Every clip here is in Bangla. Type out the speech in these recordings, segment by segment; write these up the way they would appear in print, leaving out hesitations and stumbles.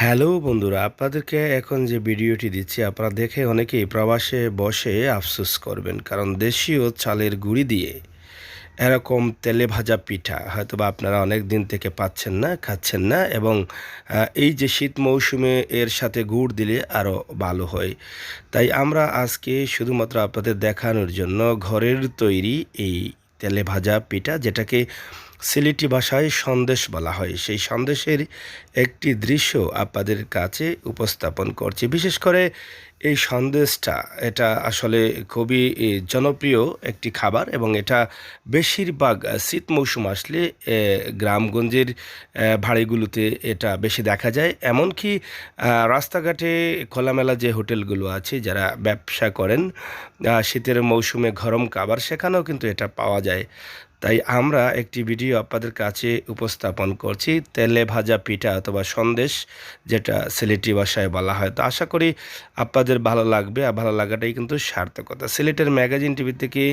হ্যালো বন্ধুরা, আপনাদেরকে এখন যে ভিডিওটি দিচ্ছি আপনারা দেখে অনেকেই প্রবাসে বসে আফসোস করবেন, কারণ দেশীয় চালের গুঁড়ি দিয়ে এরকম তেলে ভাজা পিঠা হয়তোবা আপনারা অনেক দিন থেকে পাচ্ছেন না, খাচ্ছেন না। এবং এই যে শীত মৌসুমে এর সাথে গুড় দিলে আরও ভালো হয়। তাই আমরা আজকে শুধুমাত্র আপনাদের দেখানোর জন্য ঘরের তৈরি এই তেলে ভাজা পিঠা, যেটাকে সিলেটি ভাষায় সন্দেশ বলা হয়, সেই সন্দেশের একটি দৃশ্য আপনাদের কাছে উপস্থাপন করছি। বিশেষ করে এই সন্দেশটা, এটা আসলে খুবই জনপ্রিয় একটি খাবার, এবং এটা বেশিরভাগ শীত মৌসুম আসলে গ্রামগঞ্জের বাড়িগুলোতে এটা বেশি দেখা যায়। এমনকি রাস্তাঘাটে খোলামেলা যে হোটেলগুলো আছে, যারা ব্যবসা করেন শীতের মৌসুমে গরম খাবার, সেখানেও কিন্তু এটা পাওয়া যায়। তাই আমরা একটি ভিডিও আপনাদের কাছে উপস্থাপন করছি, তেলে ভাজা পিঠা অথবা সন্দেশ, যেটা সিলেটি ভাষায় বলা হয়। তো আশা করি আপনাদের ভালো লাগবে, আর ভালো লাগাটাই কিন্তু সার্থকতা। সিলেটের ম্যাগাজিন টিভি থেকে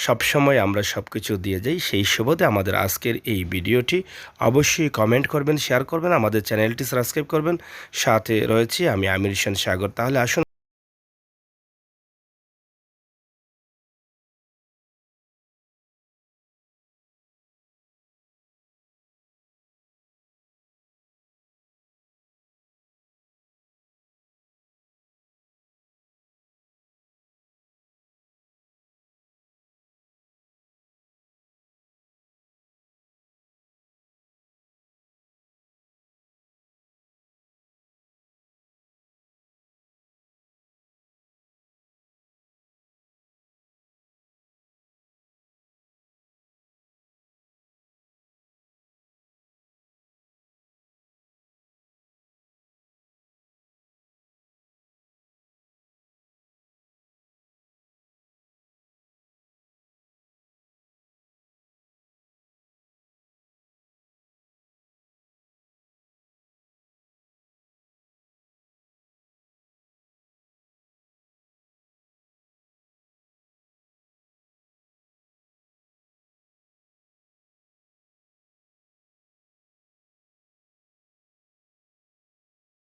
সবসময় আমরা সব কিছু দিয়ে যাই, সেই সুবাদে আমাদের আজকের এই ভিডিওটি অবশ্যই কমেন্ট করবেন, শেয়ার করবেন, আমাদের চ্যানেলটি সাবস্ক্রাইব করবেন। সাথে রয়েছি আমি আমির হোসেন সাগর। তাহলে আসুন